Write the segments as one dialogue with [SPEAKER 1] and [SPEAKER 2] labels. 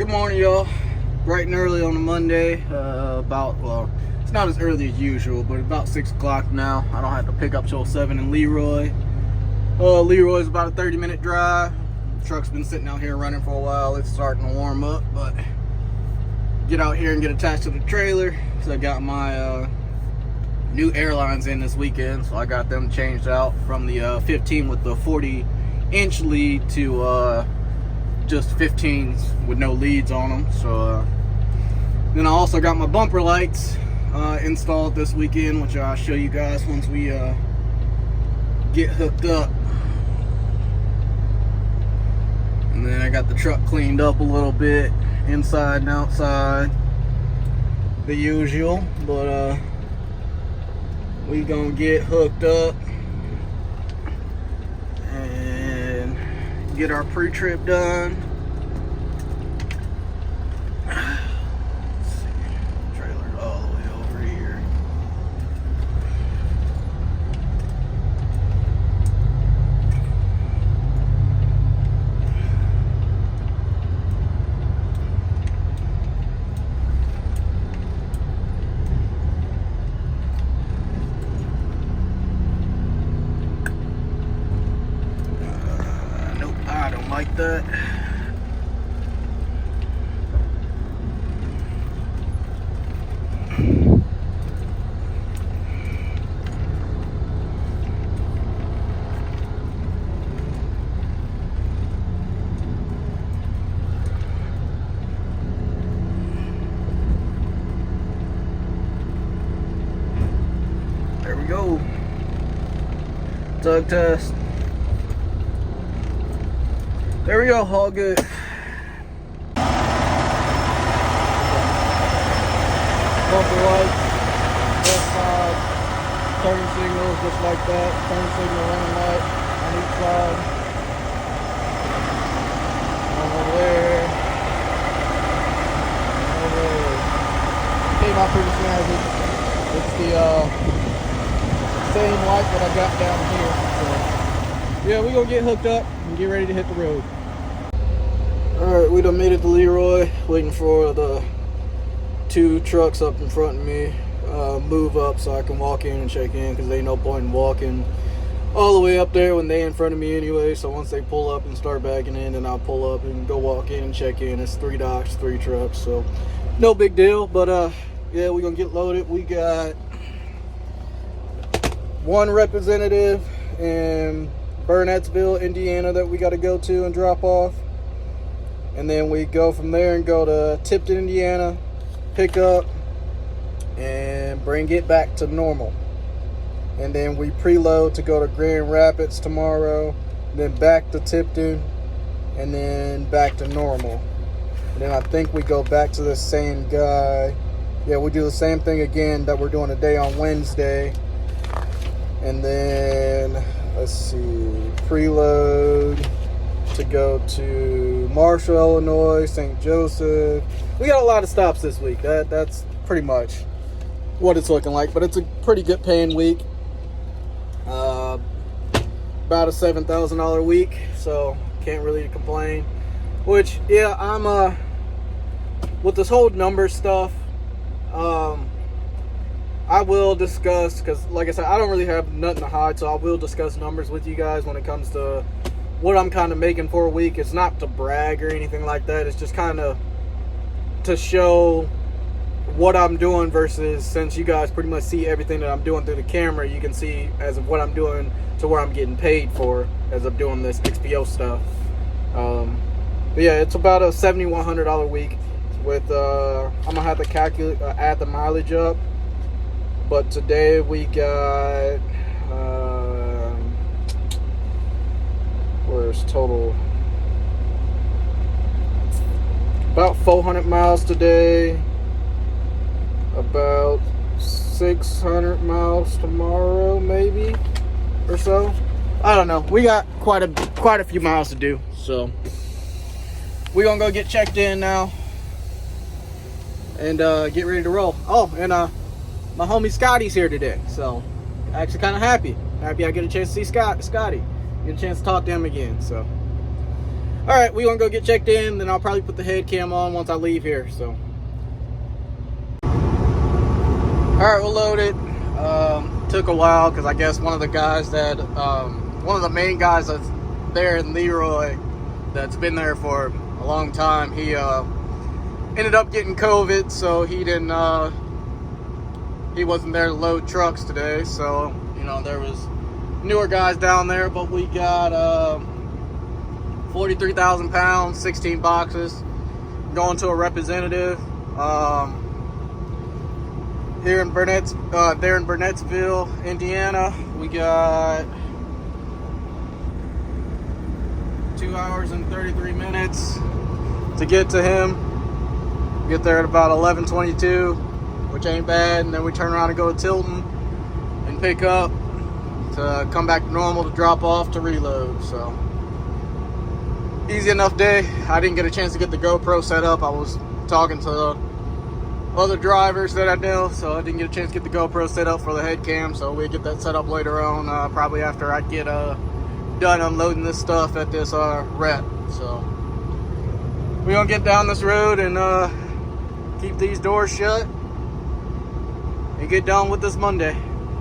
[SPEAKER 1] Good morning, y'all. Bright and early on a Monday. Well, it's not as early as usual, but about 6 o'clock now. I don't have to pick up till 7 in Leroy. Leroy's about a 30-minute drive. The truck's been sitting out here running for a while. It's starting to warm up, but get out here and get attached to the trailer. So I got my new airlines in this weekend, so I got them changed out from the 15 with the 40-inch lead to just 15s with no leads on them. So then I also got my bumper lights installed this weekend, which I'll show you guys once we get hooked up. And then I got the truck cleaned up a little bit inside and outside, the usual. But we gonna get hooked up and get our pre-trip done. Let's see. Trailer's all the way over here. Nope, I don't like that. There we go. Tug test. There we go, all good. Bumper lights, left side, turn signals just like that. Turn signal running light on each side. Over there. Over there. Came out pretty snazzy. It's the same light that I got down here. So yeah, we're gonna get hooked up and get ready to hit the road. Alright, we done made it to Leroy, waiting for the two trucks up in front of me move up so I can walk in and check in, because there ain't no point in walking all the way up there when they in front of me anyway. So once they pull up and start backing in, then I'll pull up and go walk in and check in. It's 3 docks, 3 trucks, so no big deal. But yeah, we're gonna get loaded. We got one representative in Burnettsville, Indiana that we got to go to and drop off. And then we go from there and go to Tipton, Indiana, pick up and bring it back to normal. And then we preload to go to Grand Rapids tomorrow, then back to Tipton, and then back to normal. And then I think we go back to the same guy. Yeah, we do the same thing again that we're doing today on Wednesday. And then, let's see, preload to go to Marshall, Illinois, St. Joseph. We got a lot of stops this week. That's pretty much what it's looking like. But it's a pretty good paying week. About a $7,000 week, so can't really complain. Which, yeah, I'm with this whole number stuff. I will discuss, because like I said, I don't really have nothing to hide, so I will discuss numbers with you guys when it comes to what I'm kind of making for a week. It's not to brag or anything like that. It's just kind of to show what I'm doing, versus, since you guys pretty much see everything that I'm doing through the camera, you can see as of what I'm doing to where I'm getting paid for as I'm doing this XPO stuff. But yeah, it's about a $7,100 week with I'm gonna have to calculate add the mileage up. But today we got where's total? About 400 miles today. About 600 miles tomorrow, maybe, or so. I don't know. We got quite a few miles to do, so we're gonna go get checked in now and get ready to roll. Oh, and my homie Scotty's here today, so actually kind of happy I get a chance to see Scotty, get a chance to talk to him again. So All right, we gonna go get checked in, then I'll probably put the head cam on once I leave here. So, all right, we'll load it. Took a while because I guess one of the guys that, one of the main guys that's there in Leroy, that's been there for a long time, he ended up getting COVID, so he didn't. He wasn't there to load trucks today. So you know there was newer guys down there, but we got 43,000 pounds, 16 boxes, going to a representative here in there in Burnettsville, Indiana. We got 2 hours and 33 minutes to get to him. Get there at about 11:22, which ain't bad, and then we turn around and go to Tipton and pick up to come back to normal to drop off to reload. So easy enough day. I didn't get a chance to get the GoPro set up. I was talking to other drivers that I know, so I didn't get a chance to get the GoPro set up for the head cam. So we'll get that set up later on, probably after I get done unloading this stuff at this rep. So we're gonna get down this road and keep these doors shut and get done with this Monday.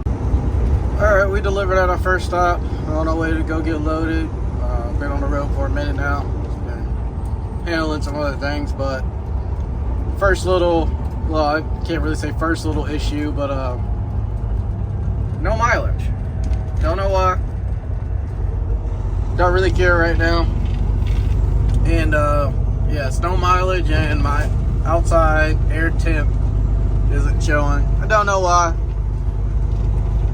[SPEAKER 1] All right, we delivered at our first stop. We're on our way to go get loaded. Been on the road for a minute now. Just been handling some other things, but first little, well, I can't really say first little issue, but no mileage. Don't know why. Don't really care right now. And yeah, it's no mileage, and my outside air temp isn't showing. I don't know why.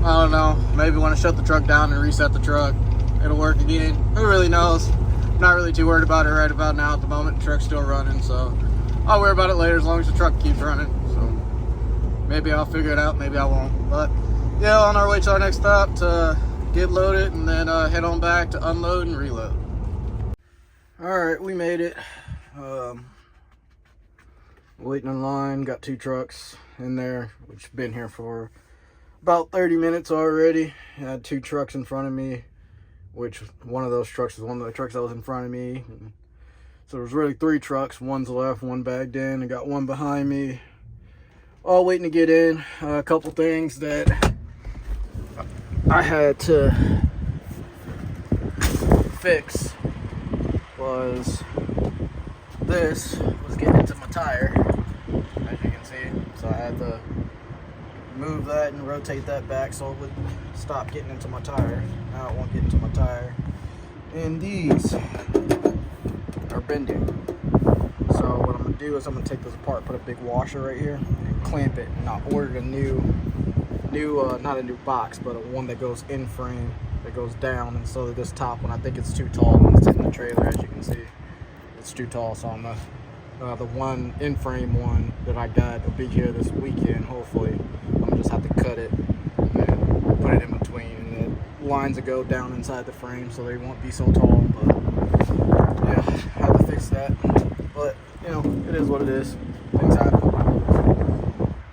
[SPEAKER 1] I don't know. Maybe when I shut the truck down and reset the truck, it'll work again. Who really knows? I'm not really too worried about it right about now at the moment. The truck's still running, so I'll worry about it later as long as the truck keeps running. So maybe I'll figure it out, maybe I won't. But yeah, on our way to our next stop to get loaded and then head on back to unload and reload. All right, we made it. Waiting in line, got 2 trucks in there, which have been here for about 30 minutes already. I had 2 trucks in front of me, which one of those trucks is one of the trucks that was in front of me. So there was really 3 trucks. One's left, one bagged in, and got one behind me. All waiting to get in. A couple things that I had to fix was this was getting into my tire, as you can see. So I had to move that and rotate that back so it would stop getting into my tire. Now it won't get into my tire. And these are bending. So what I'm gonna do is I'm gonna take this apart, put a big washer right here, and clamp it. And I ordered a new not a new box, but a one that goes in frame, that goes down. And so this top one, I think it's too tall when it's in the trailer, as you can see. It's too tall, so I'm the one in frame one that I got will be here this weekend, hopefully. I'm gonna just have to cut it and then put it in between, and the lines that go down inside the frame so they won't be so tall. But yeah, I had to fix that. But you know, it is what it is. Things happen.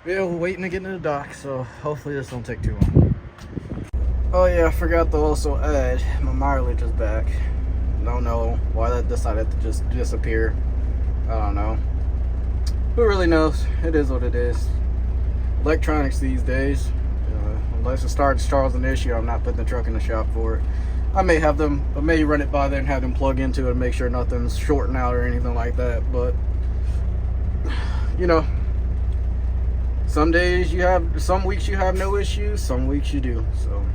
[SPEAKER 1] Yeah, we're waiting to get into the dock, so hopefully this don't take too long. Oh yeah, I forgot to also add, my mileage is back. Don't know why that decided to just disappear. I don't know. Who really knows? It is what it is. Electronics these days. Unless it starts causing an issue, I'm not putting the truck in the shop for it. I may run it by there and have them plug into it and make sure nothing's shorting out or anything like that. But you know, some weeks you have no issues, some weeks you do. So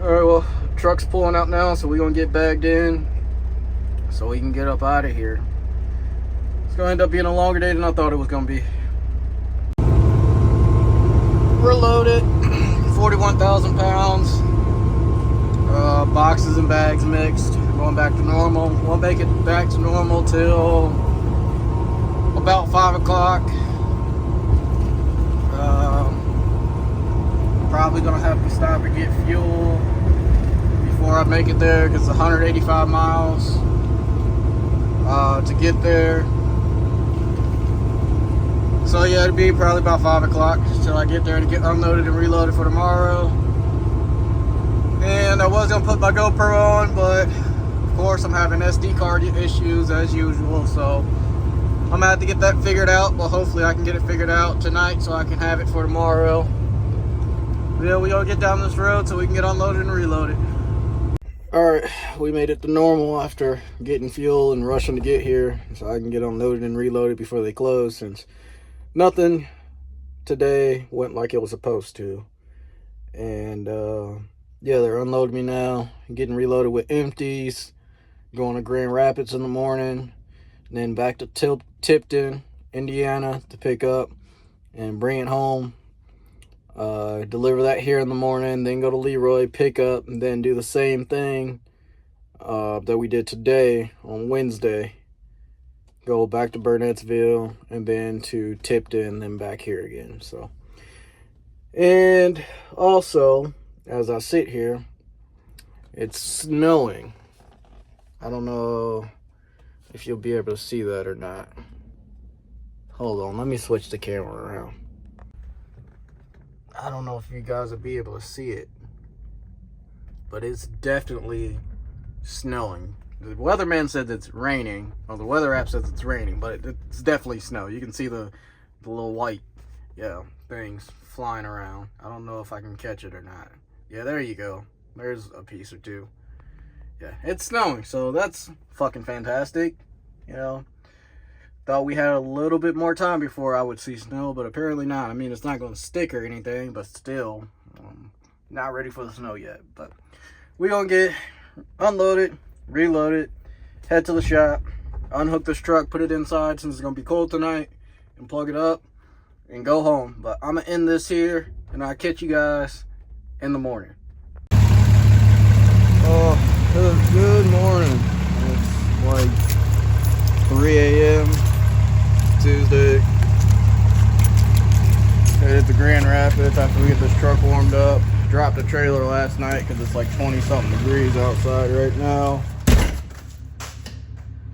[SPEAKER 1] all right, well, truck's pulling out now, so we're gonna get bagged in so we can get up out of here. It's gonna end up being a longer day than I thought it was gonna be. We're loaded, 41,000 pounds, boxes and bags mixed. Going back to normal. Won't make it back to normal till about 5 o'clock. Probably gonna have to stop and get fuel before I make it there, because it's 185 miles to get there. So yeah, it'll be probably about 5 o'clock till I get there to get unloaded and reloaded for tomorrow. And I was gonna put my GoPro on, but course, I'm having SD card issues as usual, so I'm gonna have to get that figured out. But hopefully I can get it figured out tonight so I can have it for tomorrow. Yeah, we all get down this road so we can get unloaded and reloaded. Alright, we made it to normal after getting fuel and rushing to get here, so I can get unloaded and reloaded before they close, since nothing today went like it was supposed to. And yeah, they're unloading me now, getting reloaded with empties, going to Grand Rapids in the morning, and then back to Tipton, Indiana to pick up and bring it home. Deliver that here in the morning, then go to Leroy, pick up, and then do the same thing that we did today on Wednesday. Go back to Burnettsville, and then to Tipton, then back here again. So, and also, as I sit here, it's snowing. I don't know if you'll be able to see that or not. Hold on, let me switch the camera around. I don't know if you guys will be able to see it, but it's definitely snowing. The weatherman said it's raining, or the weather app says it's raining, but it's definitely snow. You can see the little white, things flying around. I don't know if I can catch it or not. Yeah, there you go. There's a piece or two. Yeah, it's snowing, so that's fucking fantastic. Thought we had a little bit more time before I would see snow, but apparently not. I mean, it's not going to stick or anything, but still, not ready for the snow yet. But we gonna get unloaded, reloaded, head to the shop, unhook this truck, put it inside since it's gonna be cold tonight, and plug it up and go home. But I'm gonna end this here, and I'll catch you guys in the morning. Oh, good morning. It's like 3 a.m. Tuesday. Headed to Grand Rapids after we get this truck warmed up. Dropped the trailer last night because it's like 20 something degrees outside right now.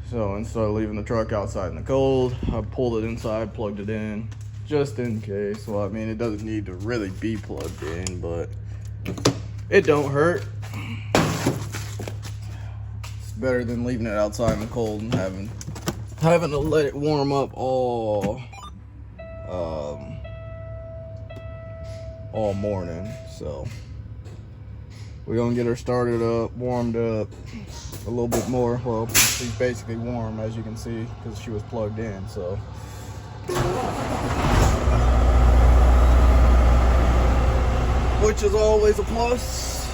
[SPEAKER 1] So instead of leaving the truck outside in the cold, I pulled it inside, plugged it in just in case. Well, I mean, it doesn't need to really be plugged in, but it don't hurt. It's better than leaving it outside in the cold and having to let it warm up all morning. So we're gonna get her started up, warmed up a little bit more. Well, she's basically warm, as you can see, because she was plugged in. So which is always a plus.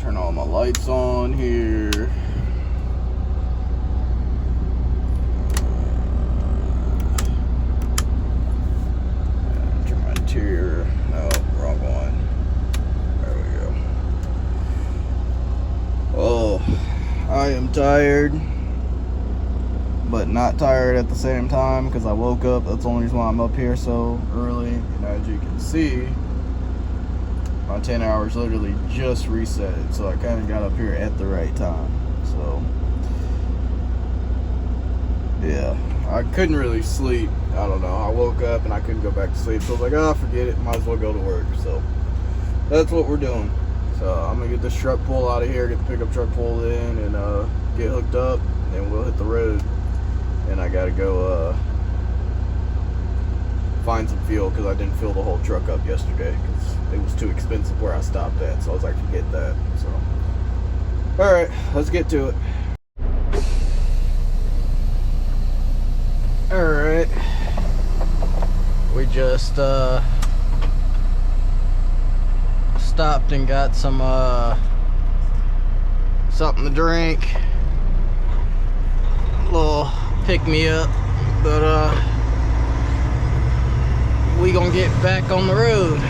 [SPEAKER 1] Turn all my lights on here. Turn my interior. No, wrong one. There we go. Oh, I am tired, but not tired at the same time because I woke up. That's the only reason why I'm up here so early. And as you can see, my 10 hours literally just reset, so I kind of got up here at the right time. So yeah, I couldn't really sleep. I don't know, I woke up and I couldn't go back to sleep, so I was like, oh, forget it, might as well go to work. So that's what we're doing. So I'm gonna get this truck pulled out of here, get the pickup truck pulled in, and get hooked up, and we'll hit the road. And I gotta go find some fuel because I didn't fill the whole truck up yesterday because it was too expensive where I stopped at. So I was like, forget that. So, all right, let's get to it. All right, we just stopped and got some something to drink, a little pick me up, but we gonna get back on the road.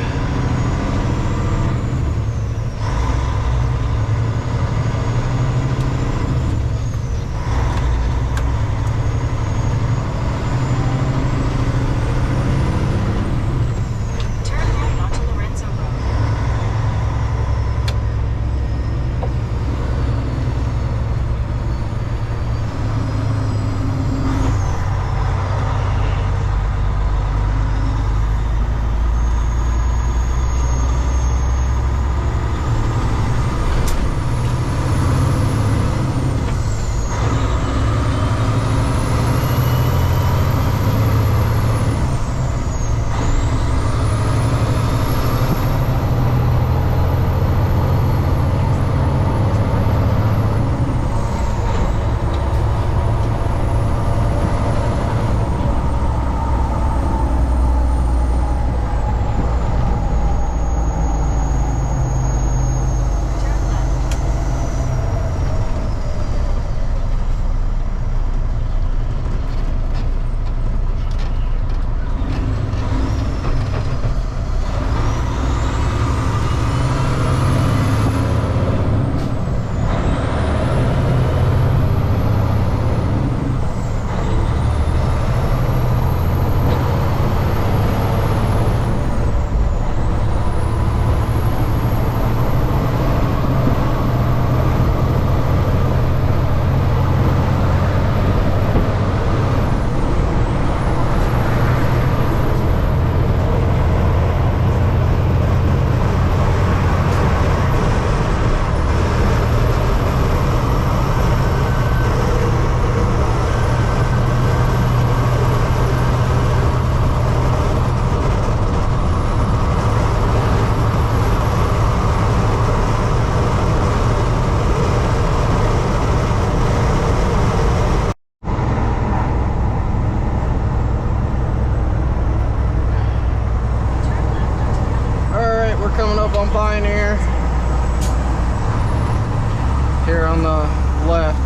[SPEAKER 1] on the left.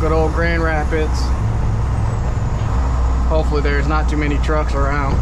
[SPEAKER 1] Good old Grand Rapids. Hopefully there's not too many trucks around.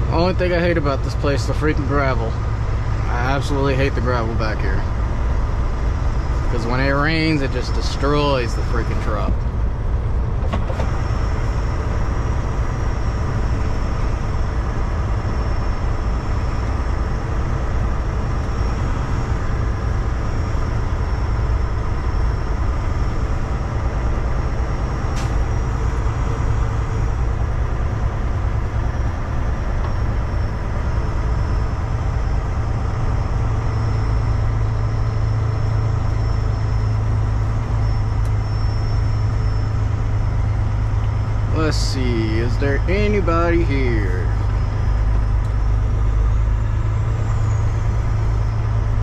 [SPEAKER 1] Only thing I hate about this place is the freaking gravel. I absolutely hate the gravel back here. Because when it rains, it just destroys the freaking truck. Let's see, is there anybody here?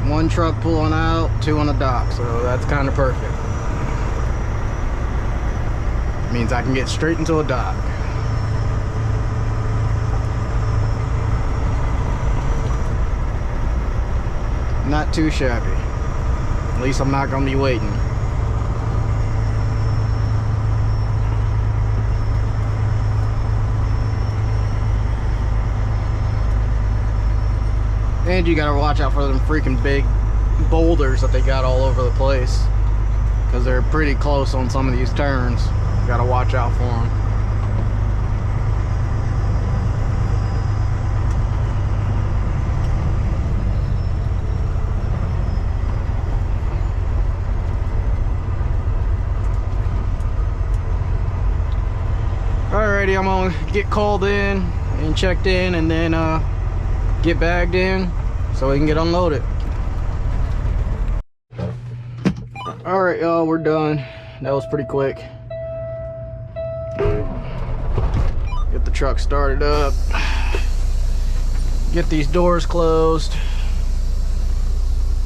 [SPEAKER 1] One truck pulling out, two on the dock, so that's kind of perfect. Means I can get straight into a dock. Not too shabby. At least I'm not gonna be waiting. And you gotta watch out for them freaking big boulders that they got all over the place, because they're pretty close on some of these turns. You gotta watch out for them. Alrighty, I'm gonna get called in and checked in, and then get bagged in so we can get unloaded. Alright, y'all, we're done. That was pretty quick. Get the truck started up. Get these doors closed.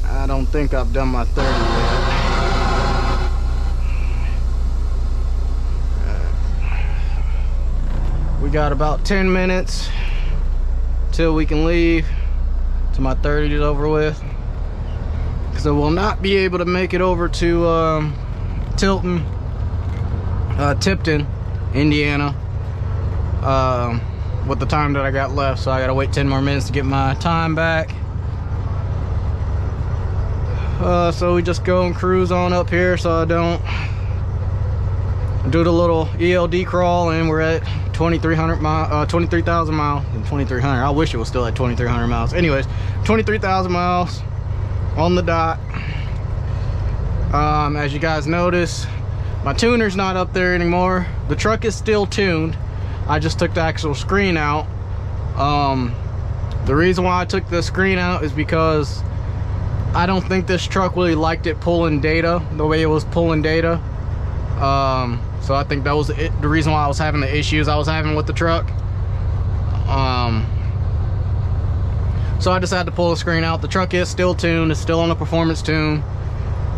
[SPEAKER 1] I don't think I've done my 30 yet. We got about 10 minutes till we can leave, till my 30 is over with, because I will not be able to make it over to Tipton, Indiana, with the time that I got left. So I gotta wait 10 more minutes to get my time back. So we just go and cruise on up here so I don't do the little ELD crawl, and we're at 23,000 miles. And 2,300, I wish it was still at 2,300 miles. Anyways, 23,000 miles on the dot. As you guys notice, my tuner's not up there anymore. The truck is still tuned. I just took the actual screen out. The reason why I took the screen out is because I don't think this truck really liked it pulling data the way it was pulling data. So I think that was the reason why I was having the issues I was having with the truck. So I decided to pull the screen out. The truck is still tuned. It's still on the performance tune.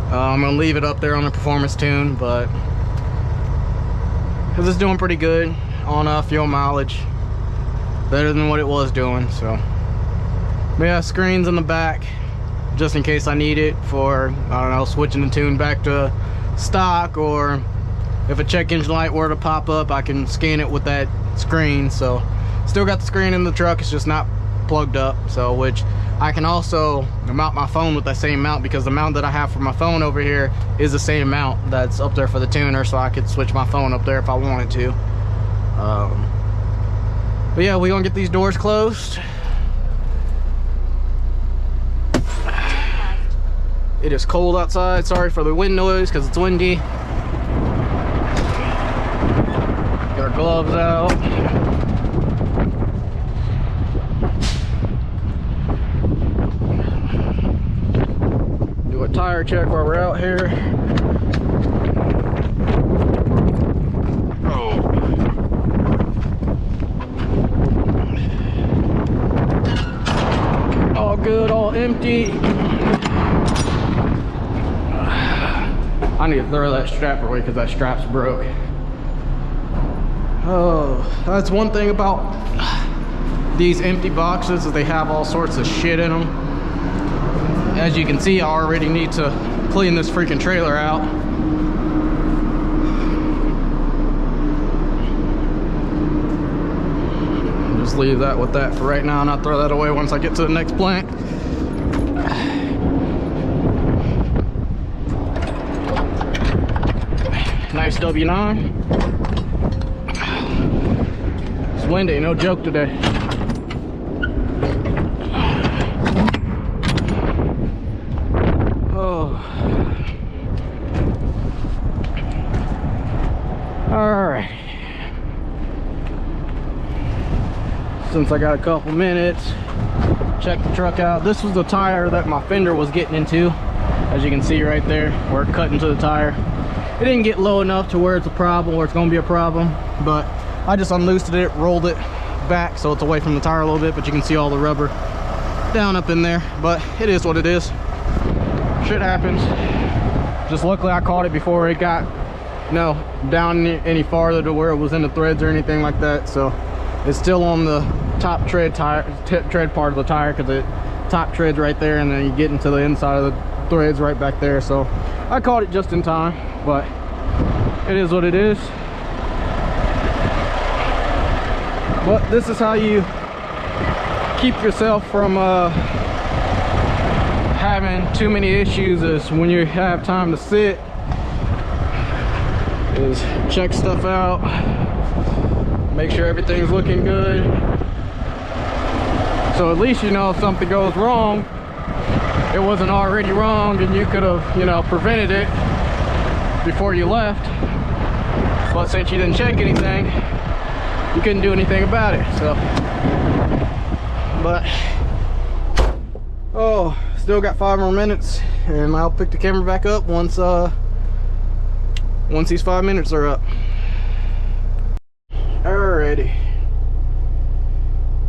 [SPEAKER 1] I'm gonna leave it up there on the performance tune, but because it's doing pretty good on fuel mileage, better than what it was doing. So but yeah, screens in the back, just in case I need it for, I don't know, switching the tune back to stock, or if a check engine light were to pop up, I can scan it with that screen. So still got the screen in the truck, it's just not plugged up. So, which I can also mount my phone with that same mount, because the mount that I have for my phone over here is the same mount that's up there for the tuner, so I could switch my phone up there if I wanted to. But yeah, we're gonna get these doors closed. It is cold outside. Sorry for the wind noise because it's windy. Get our gloves out. Do a tire check while we're out here. All good, all empty. I need to throw that strap away because that strap's broke. Oh, that's one thing about these empty boxes, is they have all sorts of shit in them. As you can see, I already need to clean this freaking trailer out. Just leave that with that for right now, and I'll throw that away once I get to the next plant. Nice W9. It's windy, no joke today. Oh. Alright. Since I got a couple minutes, check the truck out. This was the tire that my fender was getting into. As you can see right there, where it cut into the tire. It didn't get low enough to where it's a problem, or it's gonna be a problem, but I just unloosed it, rolled it back so it's away from the tire a little bit, but you can see all the rubber down up in there. But it is what it is. Shit happens. Just luckily I caught it before it got, you know, down any farther to where it was in the threads or anything like that. So it's still on the top tread tread part of the tire, because the top tread's right there, and then you get into the inside of the threads right back there. So I caught it just in time, but it is what it is. But this is how you keep yourself from having too many issues, is when you have time to sit, is check stuff out, make sure everything's looking good, so at least you know if something goes wrong, it wasn't already wrong, and you could have, you know, prevented it before you left. But since you didn't check anything, you couldn't do anything about it. So, but oh, still got 5 more minutes, and I'll pick the camera back up once these 5 minutes are up. Alrighty,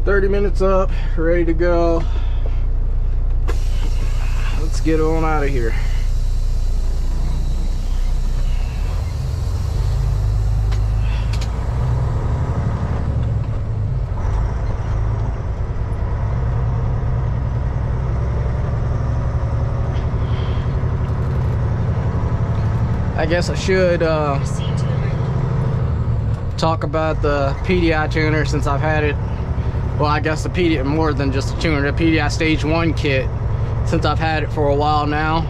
[SPEAKER 1] 30 minutes up, ready to go. Let's get on out of here. I guess I should talk about the PDI tuner, since I've had it. Well, I guess the PDI, more than just a tuner, the PDI Stage 1 kit, since I've had it for a while now.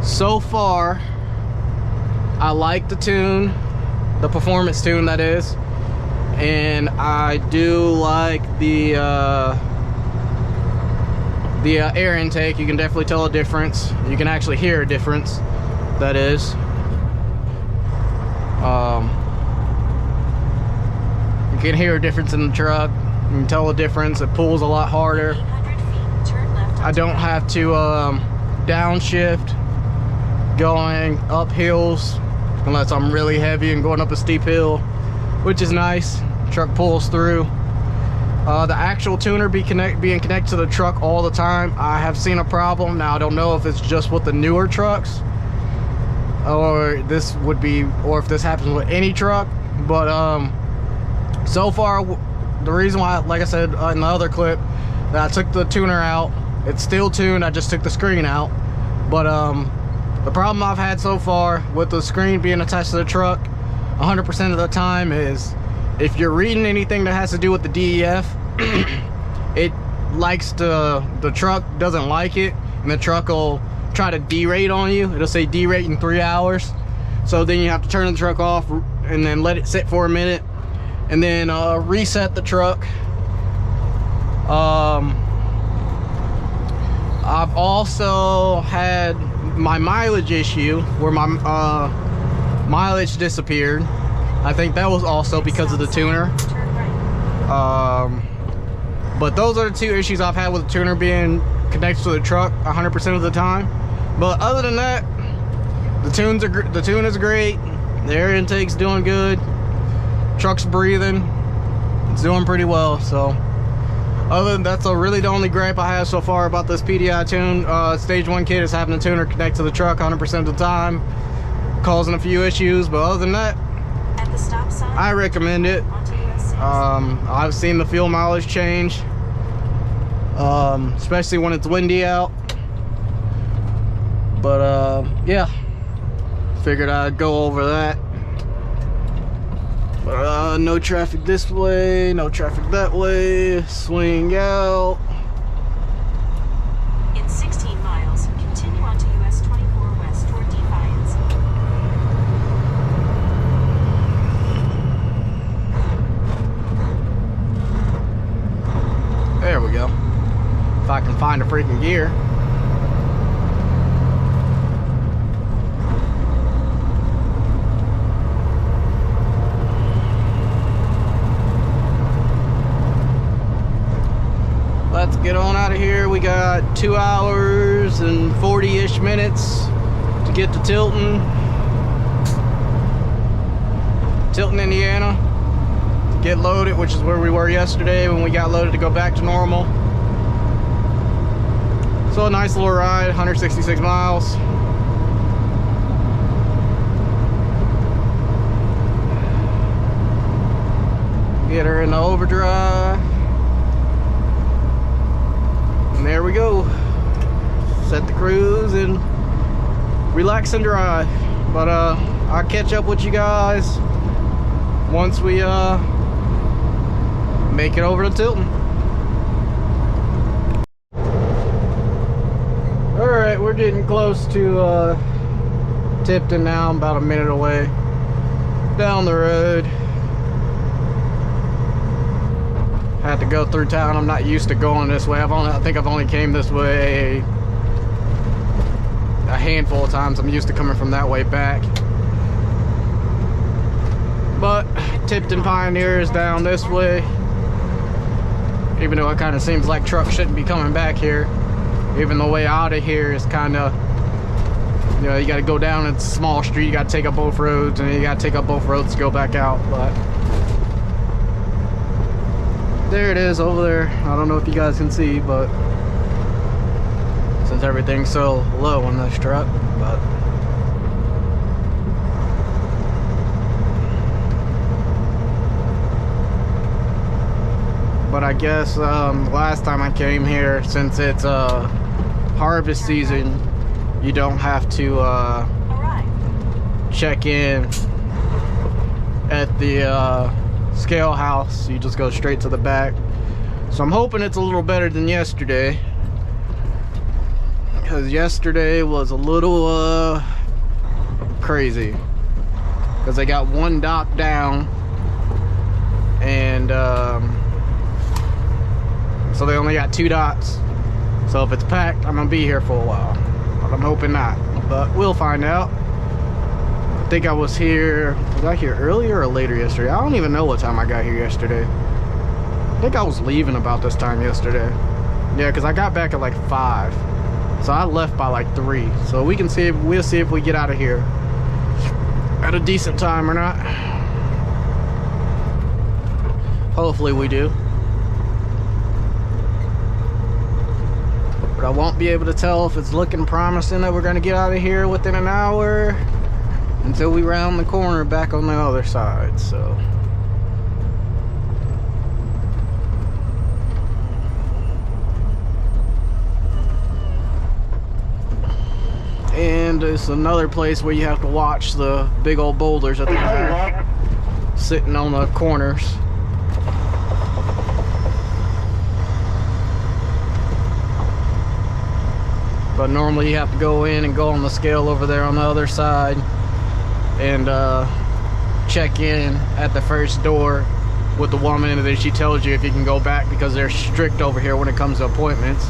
[SPEAKER 1] So far, I like the tune, the performance tune that is, and I do like the air intake. You can definitely tell a difference. You can actually hear a difference, that is. You can hear a difference in the truck. You can tell a difference. It pulls a lot harder. I don't have to downshift going up hills unless I'm really heavy and going up a steep hill, which is nice. Truck pulls through. The actual tuner being connected to the truck all the time, I have seen a problem. Now I don't know if it's just with the newer trucks, or if this happens with any truck, but so far the reason why, like I said in the other clip, I took the tuner out. It's still tuned, I just took the screen out. But the problem I've had so far with the screen being attached to the truck 100% of the time is if you're reading anything that has to do with the DEF, it likes the truck doesn't like it, and the truck will try to derate on you. It'll say derate in 3 hours. So then you have to turn the truck off and then let it sit for a minute and then reset the truck. I've also had my mileage issue where my mileage disappeared. I think that was also because of the tuner. But those are the two issues I've had with the tuner being connected to the truck 100% of the time. But other than that, the tune is great. The air intake's doing good. Truck's breathing. It's doing pretty well. So other than that's really the only gripe I have so far about this PDI tune. Stage 1 kit is having the tuner connect to the truck 100% of the time, causing a few issues. But other than that,
[SPEAKER 2] at the stop sign,
[SPEAKER 1] I recommend it. I've seen the fuel mileage change, especially when it's windy out. But yeah, figured I'd go over that. But no traffic this way, no traffic that way. Swing out.
[SPEAKER 2] In 16 miles, continue onto US 24 west toward Defiance.
[SPEAKER 1] There we go. If I can find a freaking gear. Let's get on out of here. We got 2 hours and 40-ish minutes to get to Tilton, Indiana. Get loaded, which is where we were yesterday when we got loaded to go back to normal. So a nice little ride, 166 miles. Get her in the overdrive. And there we go. Set the cruise and relax and drive. But I'll catch up with you guys once we make it over to Tilton. Alright, we're getting close to Tipton now. I'm about a minute away down the road. Had to go through town. I'm not used to going this way. I think I've only came this way a handful of times. I'm used to coming from that way back. But Tipton Pioneer is down this way. Even though it kind of seems like trucks shouldn't be coming back here. Even the way out of here is kind of, you know, you got to go down a small street. You got to take up both roads, and you got to take up both roads to go back out. But there it is over there. I don't know if you guys can see, but since everything's so low on this truck, but I guess last time I came here, since it's harvest season, you don't have to check in at the scale house. You just go straight to the back. So I'm hoping it's a little better than yesterday, because yesterday was a little crazy, because they got one dock down, and so they only got 2 dots. So if it's packed, I'm gonna be here for a while, but I'm hoping not, but we'll find out. I think I was I here earlier or later yesterday? I don't even know what time I got here yesterday. I think I was leaving about this time yesterday. Yeah, because I got back at like 5. So I left by like 3. So we'll see if we get out of here at a decent time or not. Hopefully we do. But I won't be able to tell if it's looking promising that we're going to get out of here within an hour until we round the corner back on the other side. So And it's another place where you have to watch the big old boulders that they're sitting on the corners. But normally you have to go in and go on the scale over there on the other side and check in at the first door with the woman, and then she tells you if you can go back because they're strict over here when it comes to appointments.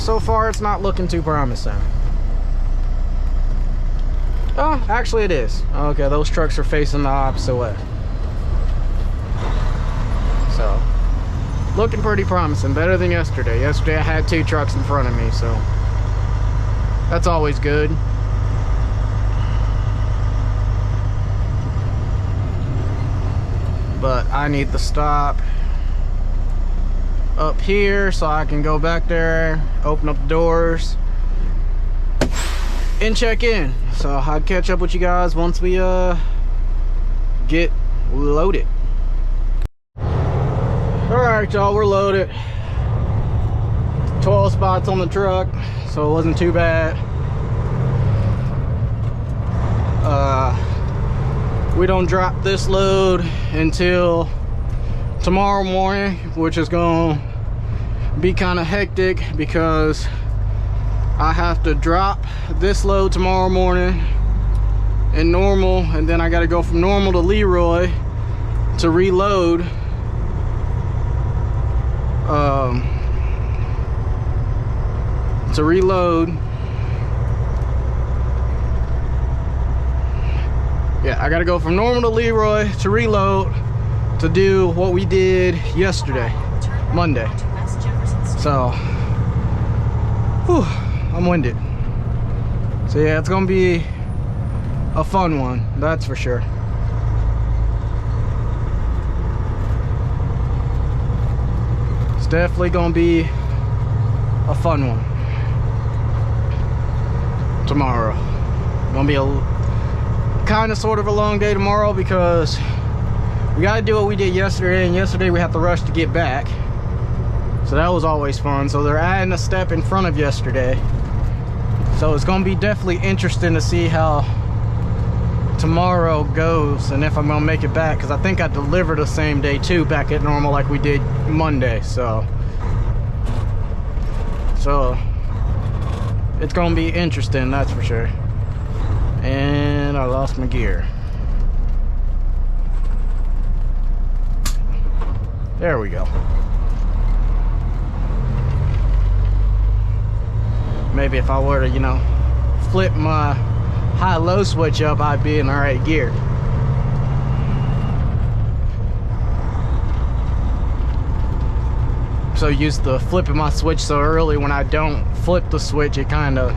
[SPEAKER 1] So far it's not looking too promising. Oh, actually it is. Okay, those trucks are facing the opposite way. So, looking pretty promising. Better than yesterday. Yesterday I had 2 trucks in front of me, so that's always good. But I need to stop up here so I can go back there, open up the doors, and check in. So I'll catch up with you guys once we get loaded. Alright y'all, we're loaded. 12 spots on the truck, so it wasn't too bad. We don't drop this load until tomorrow morning, which is gonna be kind of hectic because I have to drop this load tomorrow morning in Normal, and then I got to go from Normal to Leroy to reload. Yeah, I got to go from Normal to Leroy to reload to do what we did yesterday, Monday. So, whew, I'm winded. So yeah, it's gonna be a fun one, that's for sure. It's definitely gonna be a fun one tomorrow. Gonna be a kind of sort of a long day tomorrow because we gotta do what we did yesterday, and yesterday we have to rush to get back. So that was always fun. So they're adding a step in front of yesterday. So it's gonna be definitely interesting to see how tomorrow goes and if I'm gonna make it back, because I think I delivered the same day too back at Normal like we did Monday. So it's gonna be interesting, that's for sure. And I lost my gear. There we go. Maybe if I were to, you know, flip my high-low switch up, I'd be in the right gear. So used to flipping my switch so early, when I don't flip the switch, I kind of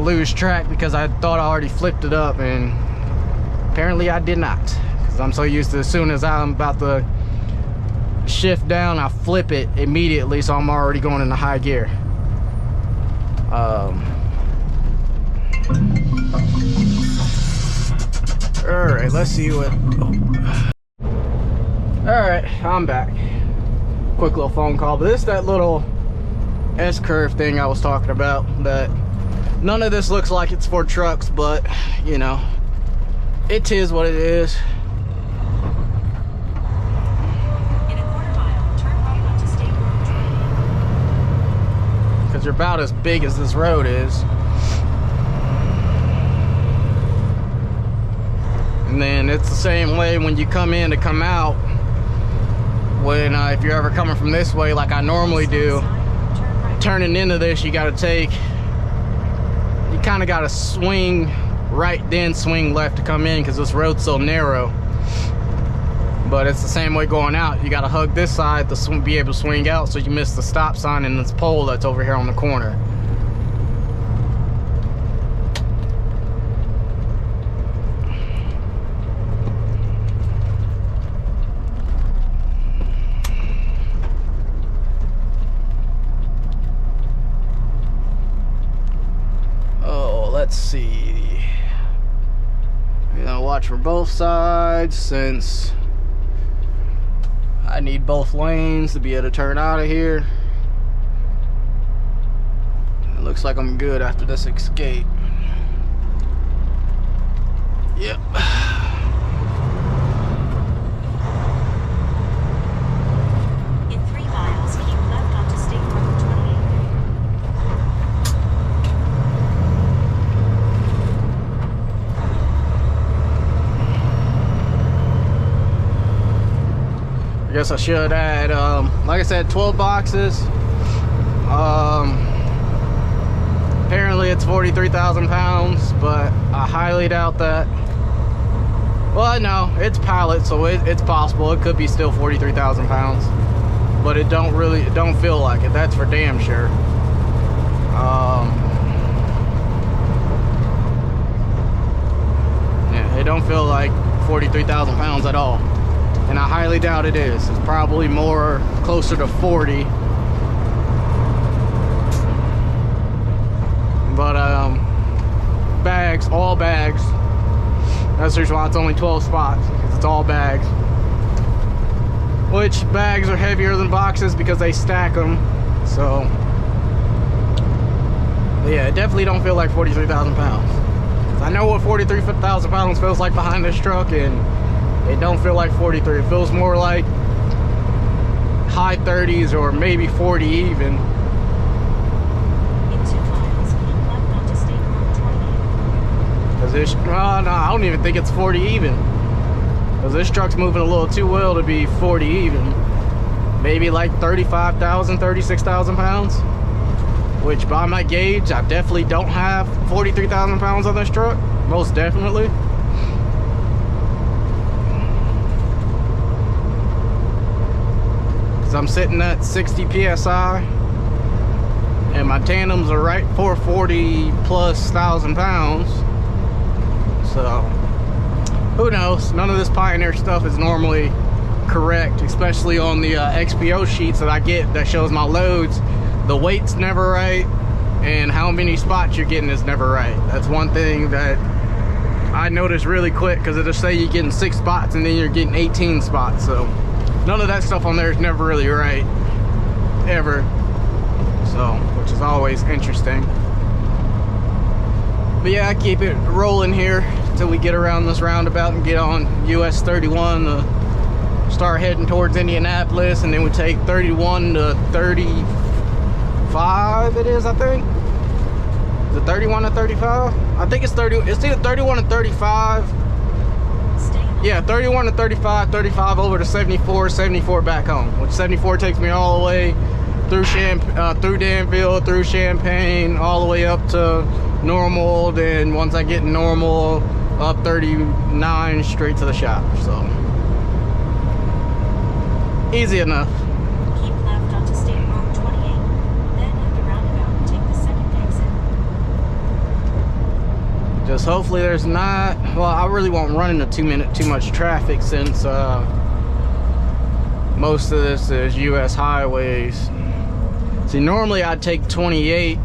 [SPEAKER 1] lose track because I thought I already flipped it up, and apparently I did not. Because I'm so used to, as soon as I'm about to shift down, I flip it immediately, so I'm already going into high gear. Alright, let's see what... Alright, I'm back. Quick little phone call, but this is that little S-curve thing I was talking about, that none of this looks like it's for trucks, but, you know, it is what it is.
[SPEAKER 2] In a quarter mile, turn right onto State Road 20.
[SPEAKER 1] Because they're about as big as this road is. And then it's the same way when you come in to come out. When if you're ever coming from this way like I normally do, turning into this, you gotta take, you kind of gotta swing right then swing left to come in because this road's so narrow. But it's the same way going out. You gotta hug this side to be able to swing out, so you miss the stop sign and this pole that's over here on the corner. Let's see. You know, watch for both sides, since I need both lanes to be able to turn out of here. It looks like I'm good after this escape. Yep.
[SPEAKER 2] In 3 miles, keep left onto State Road 28.
[SPEAKER 1] I guess I should add, like I said, 12 boxes. Apparently it's 43,000 pounds, but I highly doubt that. Well, no, it's pallet, so it's possible. It could be still 43,000 pounds, but it don't feel like it. That's for damn sure. Yeah, it don't feel like 43,000 pounds at all. And I highly doubt it is. It's probably more closer to 40. But bags, all bags. That's the reason why it's only 12 spots, because it's all bags. Which bags are heavier than boxes because they stack them. So yeah, it definitely don't feel like 43,000 pounds. I know what 43,000 pounds feels like behind this truck, and it don't feel like 43. It feels more like high 30s or maybe 40 even.
[SPEAKER 2] In 2 miles, keep left onto State Road 28.
[SPEAKER 1] Cause this, no, I don't even think it's 40 even. Cause this truck's moving a little too well to be 40 even. Maybe like 35,000, 36,000 pounds. Which by my gauge, I definitely don't have 43,000 pounds on this truck. Most definitely. I'm sitting at 60 psi and my tandems are right for 40 plus thousand pounds, so who knows. None of this Pioneer stuff is normally correct, especially on the XPO sheets that I get that shows my loads. The weight's never right, and how many spots you're getting is never right. That's one thing that I noticed really quick, because it'll say you're getting 6 spots and then you're getting 18 spots. So none of that stuff on there is never really right, ever. So, which is always interesting. But yeah, I keep it rolling here until we get around this roundabout and get on US 31 to start heading towards Indianapolis, and then we take 31 to 35. It is, I think. Is it 31 to 35? I think it's 30. It's either 31 to 35. Yeah, 31 to 35, 35 over to 74, 74 back home. Which 74 takes me all the way through through Danville, through Champaign, all the way up to Normal. Then once I get Normal, up 39 straight to the shop. So easy enough.
[SPEAKER 2] Keep left onto State Road 28. Then at the roundabout, take the second exit.
[SPEAKER 1] Just hopefully there's not, well, I really won't run into too much traffic, since most of this is US highways. See, normally I'd take 28,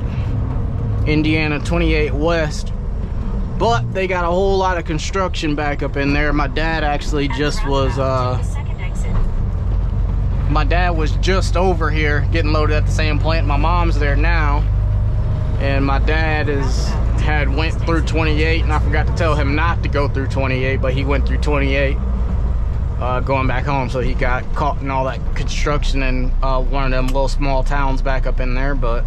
[SPEAKER 1] Indiana 28 west, but they got a whole lot of construction back up in there. My dad actually just was, my dad was just over here getting loaded at the same plant. My mom's there now, and my dad had went through 28, and I forgot to tell him not to go through 28, but he went through 28 going back home, so he got caught in all that construction in one of them little small towns back up in there. But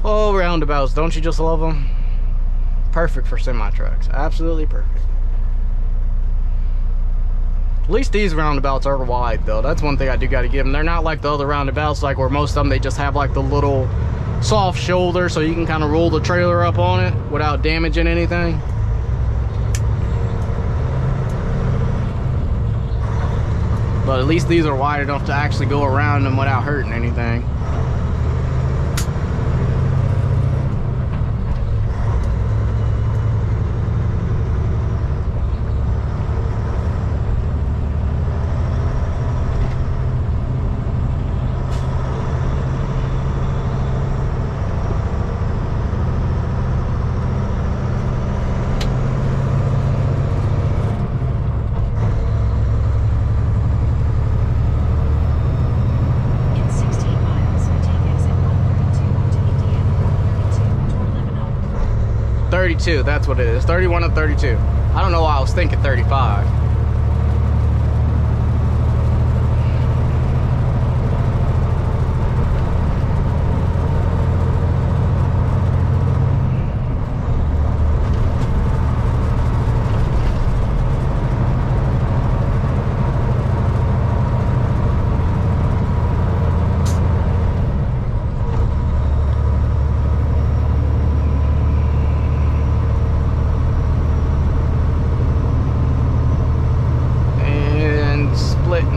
[SPEAKER 1] oh, roundabouts, don't you just love them? Perfect for semi trucks, absolutely perfect. At least these roundabouts are wide though. That's one thing I do got to give them. They're not like the other roundabouts, like where most of them they just have like the little soft shoulder, so you can kind of roll the trailer up on it without damaging anything. But at least these are wide enough to actually go around them without hurting anything. 32, that's what it is. 31 and 32. I don't know why I was thinking 35.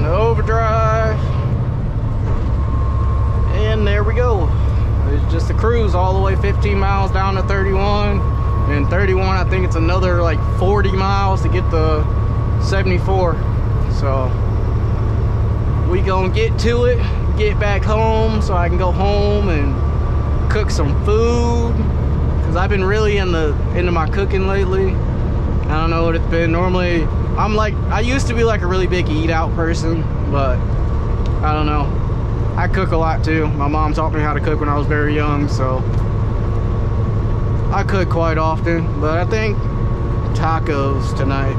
[SPEAKER 1] Overdrive, and there we go. It's just a cruise all the way 15 miles down to 31, and 31 I think it's another like 40 miles to get the 74. So we gonna get to it, get back home so I can go home and cook some food, because I've been really into my cooking lately. I don't know what it's been. Normally I used to be like a really big eat out person, but I don't know. I cook a lot too. My mom taught me how to cook when I was very young, so I cook quite often. But I think tacos tonight.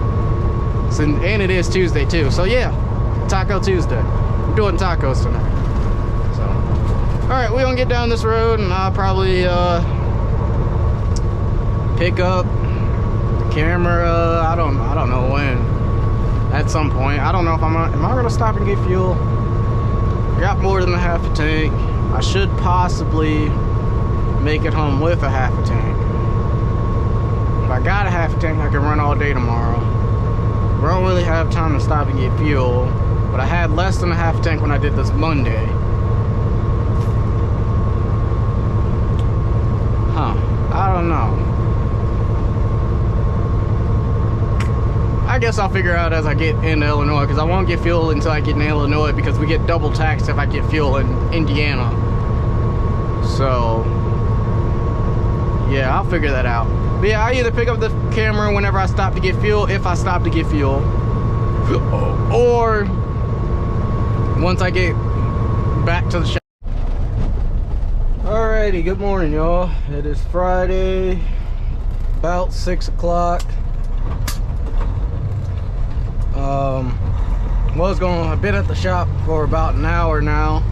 [SPEAKER 1] And it is Tuesday too, so yeah, Taco Tuesday. We're doing tacos tonight. So, all right, we're gonna get down this road, and I'll probably pick up camera. I don't know when. At some point, I don't know if am I gonna stop and get fuel. I got more than a half a tank. I should possibly make it home with a half a tank. If I got a half a tank, I can run all day tomorrow. I don't really have time to stop and get fuel, but I had less than a half a tank when I did this Monday. I don't know. I guess I'll figure out as I get into Illinois, because I won't get fuel until I get in Illinois, because we get double taxed if I get fuel in Indiana. So yeah, I'll figure that out. But yeah, I either pick up the camera whenever I stop to get fuel, if I stop to get fuel, or once I get back to the shop. Alrighty, good morning y'all. It is Friday, about 6 o'clock. I've been at the shop for about an hour now.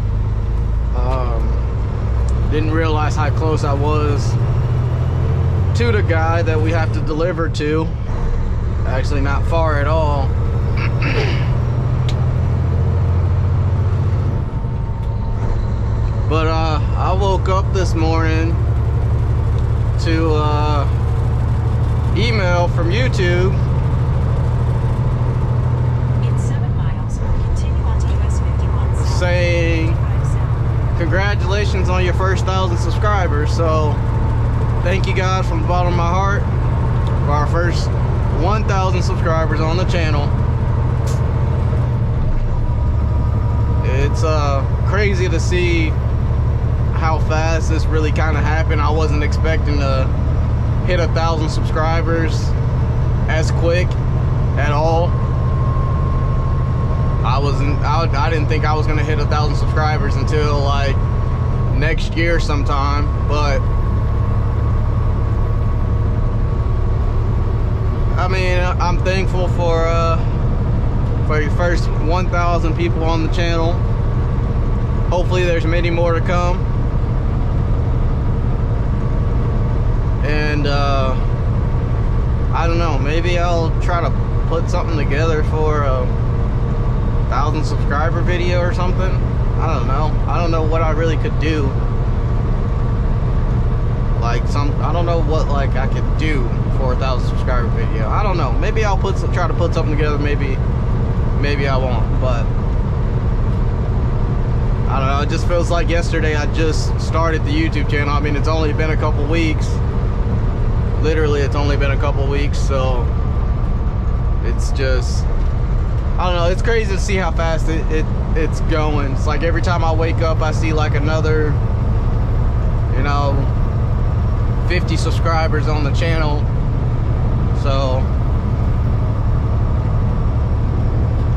[SPEAKER 1] Didn't realize how close I was to the guy that we have to deliver to. Actually not far at all. But I woke up this morning to email from YouTube saying congratulations on your first 1,000 subscribers. So thank you guys from the bottom of my heart for our first 1,000 subscribers on the channel. It's crazy to see how fast this really kind of happened. I wasn't expecting to hit 1,000 subscribers as quick at all. I didn't think I was gonna hit 1,000 subscribers until like next year sometime, but I mean, I'm thankful for your first 1,000 people on the channel. Hopefully there's many more to come. And I don't know, maybe I'll try to put something together for a 1,000 subscriber video or something. I don't know what I really could do. Like I don't know what like I could do for a 1,000 subscriber video. I don't know. Maybe I'll try to put something together. Maybe I won't. But I don't know. It just feels like yesterday I just started the YouTube channel. I mean, it's only been a couple weeks. Literally, it's only been a couple weeks. So it's just, I don't know. It's crazy to see how fast it's going. It's like every time I wake up, I see like another, 50 subscribers on the channel. So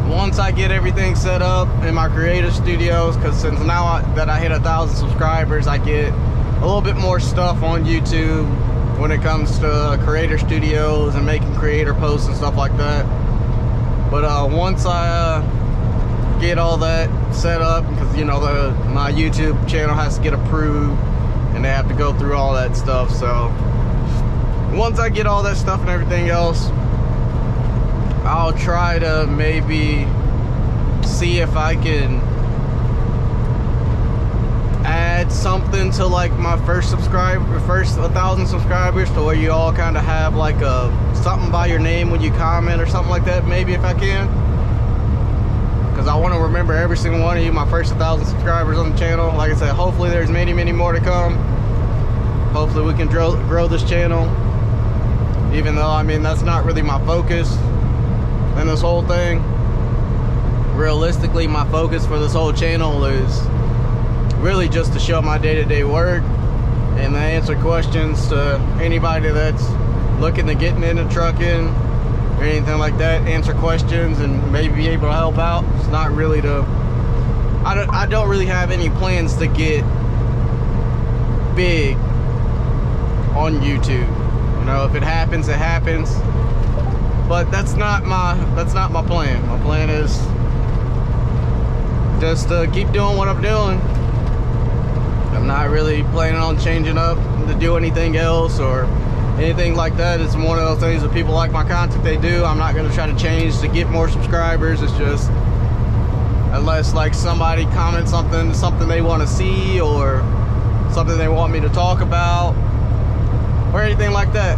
[SPEAKER 1] once I get everything set up in my creative studios, because since now that I hit 1,000 subscribers, I get a little bit more stuff on YouTube when it comes to creator studios and making creator posts and stuff like that. But once I get all that set up, because you know my YouTube channel has to get approved and they have to go through all that stuff. So once I get all that stuff and everything else, I'll try to maybe see if I can add something to like my first 1,000 subscribers, to where you all kind of have like something by your name when you comment or something like that, maybe, if I can, because I want to remember every single one of you, my first 1,000 subscribers on the channel. Like I said, hopefully there's many more to come. Hopefully we can grow this channel, even though, I mean, that's not really my focus in this whole thing. Realistically, my focus for this whole channel is really just to show my day-to-day work and to answer questions to anybody that's looking to get into trucking or anything like that. Answer questions and maybe be able to help out. It's not really to, I don't really have any plans to get big on YouTube. You know, if it happens, it happens. But that's not my plan. My plan is just to keep doing what I'm doing. I'm not really planning on changing up to do anything else or anything like that. It's one of those things that people like my content, they do. I'm not going to try to change to get more subscribers. It's just, unless like somebody comments something they want to see, or something they want me to talk about, or anything like that.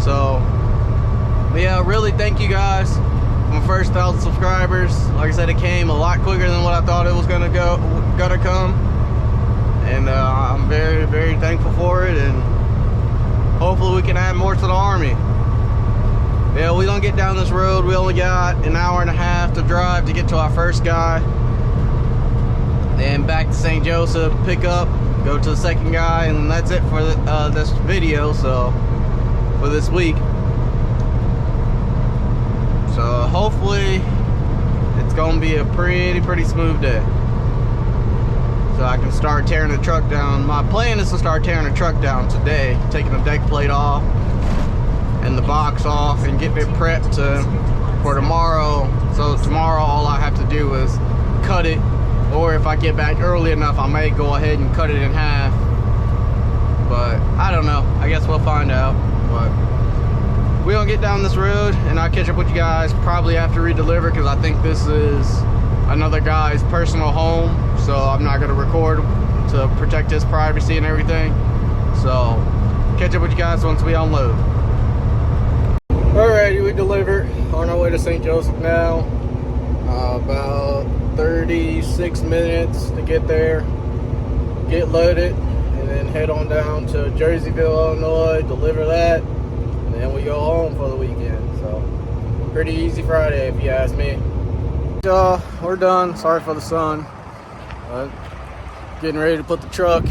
[SPEAKER 1] So yeah, really thank you guys for my first 1,000 subscribers. Like I said, it came a lot quicker than what I thought it was gonna come. And I'm very thankful for it, and hopefully we can add more to the army. Yeah, we don't get down this road. We only got an hour and a half to drive to get to our first guy, then back to St. Joseph, pick up, go to the second guy, and that's it for this video. So for this week, so hopefully it's gonna be a pretty smooth day, so I can start tearing the truck down. My plan is to start tearing the truck down today, taking the deck plate off and the box off, and getting it prepped for tomorrow. So tomorrow all I have to do is cut it, or if I get back early enough, I may go ahead and cut it in half. But I don't know, I guess we'll find out. But we're gonna get down this road, and I'll catch up with you guys probably after we deliver, because I think this is another guy's personal home, so I'm not gonna record to protect his privacy and everything. So catch up with you guys once we unload. Alrighty, we delivered, on our way to St. Joseph now. About 36 minutes to get there, get loaded, and then head on down to Jerseyville, Illinois, deliver that, and then we go home for the weekend. So pretty easy Friday, if you ask me. We're done. Sorry for the sun. Getting ready to put the truck,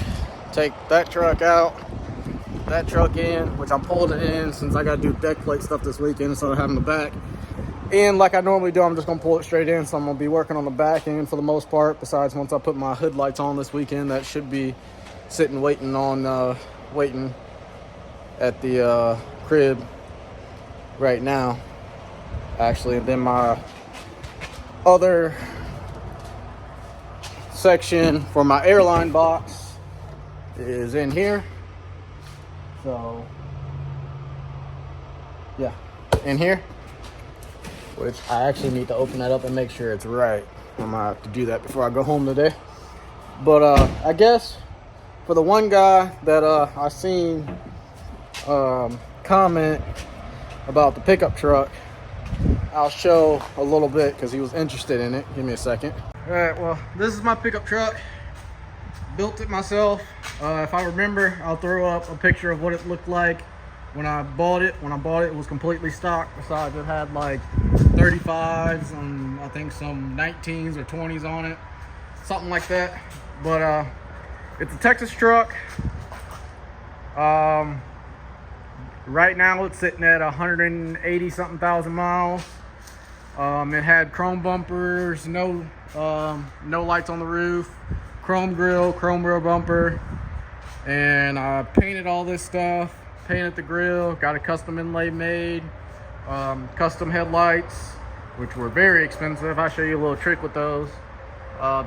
[SPEAKER 1] take that truck out, that truck in, which I pulled it in since I got to do deck plate stuff this weekend instead of having the back. And like I normally do, I'm just going to pull it straight in, so I'm going to be working on the back end for the most part. Besides, once I put my hood lights on this weekend, that should be sitting waiting at the crib right now, actually. And then my other section for my airline box is in here. So yeah, in here, which I actually need to open that up and make sure it's right. I might have to do that before I go home today. But I guess for the one guy that I seen comment about the pickup truck, I'll show a little bit because he was interested in it. Give me a second. All right, well, this is my pickup truck. Built it myself. If I remember, I'll throw up a picture of what it looked like when I bought it. When I bought it, it was completely stock. Besides, it had like 35s and I think some 19s or 20s on it, something like that. But it's a Texas truck. Right now it's sitting at 180 something thousand miles. It had chrome bumpers, no lights on the roof, chrome grill bumper, and I painted all this stuff. painted the grill, got a custom inlay made, custom headlights, which were very expensive. I'll show you a little trick with those.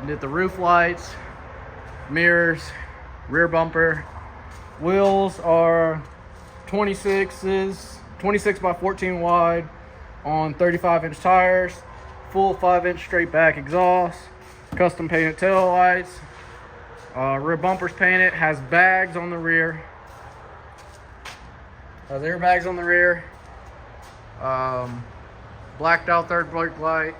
[SPEAKER 1] Did the roof lights, mirrors, rear bumper. Wheels are 26 by 14 wide on 35-inch tires, full 5-inch straight back exhaust, custom painted tail lights. Rear bumper's painted, has bags on the rear, has airbags on the rear. Blacked out third brake light.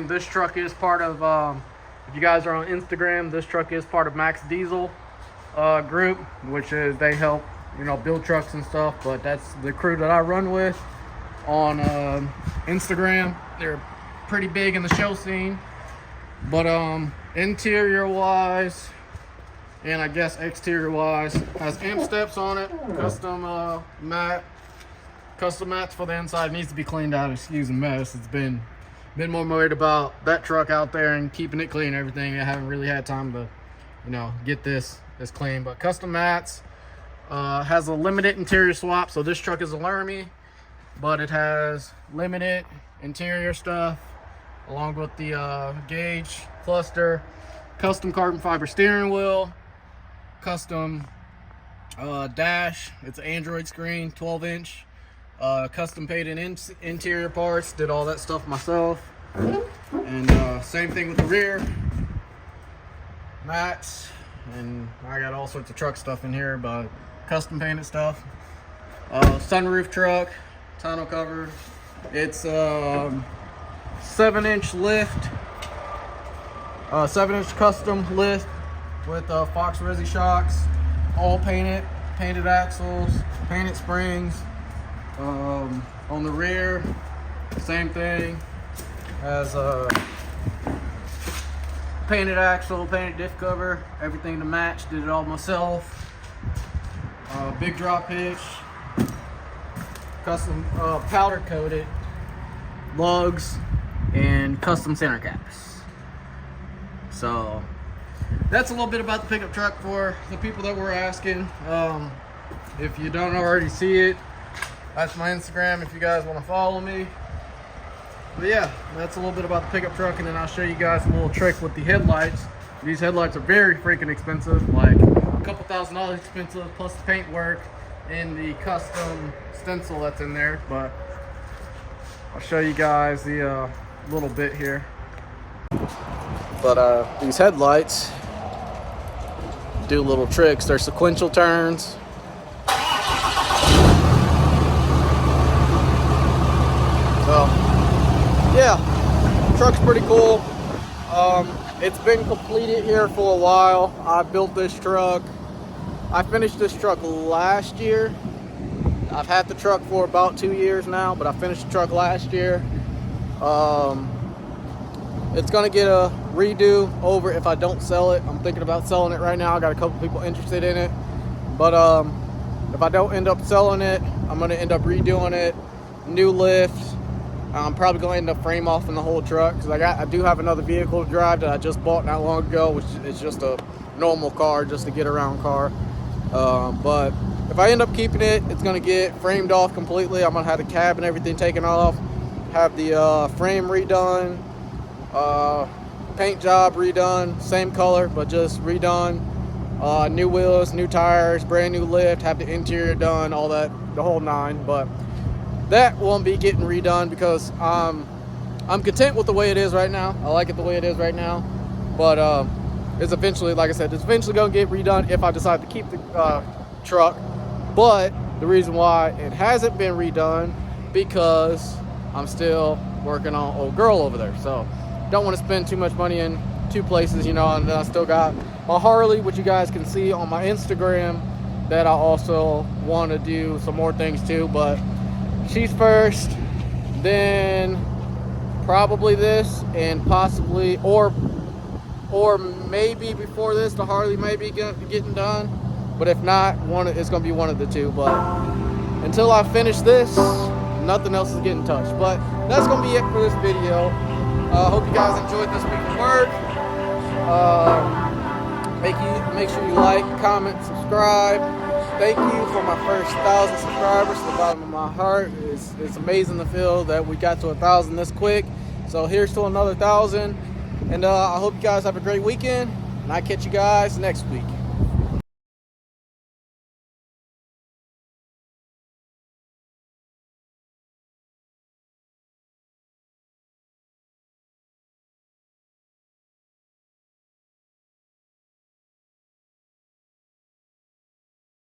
[SPEAKER 1] This truck is part of, if you guys are on Instagram, this truck is part of Max Diesel group, which is, they help, you know, build trucks and stuff, but that's the crew that I run with on Instagram. They're pretty big in the show scene. But interior wise, and I guess exterior wise, has amp steps on it, custom mats for the inside. Needs to be cleaned out. Excuse the mess. It's been more worried about that truck out there and keeping it clean and everything. I haven't really had time to, you know, get this clean. But custom mats, has a limited interior swap. So this truck is a Lermy, but it has limited interior stuff along with the gauge cluster, custom carbon fiber steering wheel, custom dash. It's an Android screen, 12-inch. Custom painted interior parts, did all that stuff myself. And same thing with the rear mats, and I got all sorts of truck stuff in here, but custom painted stuff. Sunroof truck, tonneau cover. It's 7-inch lift, 7-inch custom lift with Fox Resi shocks, all painted axles, painted springs. On the rear, same thing, has a painted axle, painted diff cover, everything to match. Did it all myself. Big drop hitch, custom powder coated lugs, and custom center caps. So that's a little bit about the pickup truck for the people that were asking. If you don't already see it, that's my Instagram if you guys want to follow me. But yeah, that's a little bit about the pickup truck, and then I'll show you guys a little trick with the headlights. These headlights are very freaking expensive, like a couple $1,000s expensive, plus the paint work and the custom stencil that's in there. But I'll show you guys the little bit here. But these headlights do little tricks. They're sequential turns. So yeah, truck's pretty cool. It's been completed here for a while. I built this truck. I finished this truck last year. I've had the truck for about 2 years now, but I finished the truck last year. It's gonna get a redo over if I don't sell it. I'm thinking about selling it right now. I got a couple people interested in it, but if I don't end up selling it, I'm gonna end up redoing it, new lift. I'm probably going to end up frame offing the whole truck, because I do have another vehicle to drive that I just bought not long ago, which is just a normal car, just a get around car. But if I end up keeping it, it's going to get framed off completely. I'm going to have the cab and everything taken off, have the frame redone, paint job redone, same color but just redone, new wheels, new tires, brand new lift, have the interior done, all that, the whole nine. But that won't be getting redone because I'm content with the way it is right now. I like it the way it is right now. But it's eventually, like I said, it's eventually going to get redone if I decide to keep the truck. But the reason why it hasn't been redone, because I'm still working on old girl over there. So don't want to spend too much money in two places, you know. And then I still got my Harley, which you guys can see on my Instagram, that I also want to do some more things too. But she's first, then probably this, and possibly, or maybe before this, the Harley may be getting done. But if not, it's going to be one of the two. But until I finish this, nothing else is getting touched. But that's going to be it for this video. Hope you guys enjoyed this week of work. Make sure you like, comment, subscribe. thank you for my first 1,000 subscribers to the bottom of my heart. It's amazing to feel that we got to 1,000 this quick. So here's to another 1,000. And I hope you guys have a great weekend. And I'll catch you guys next week.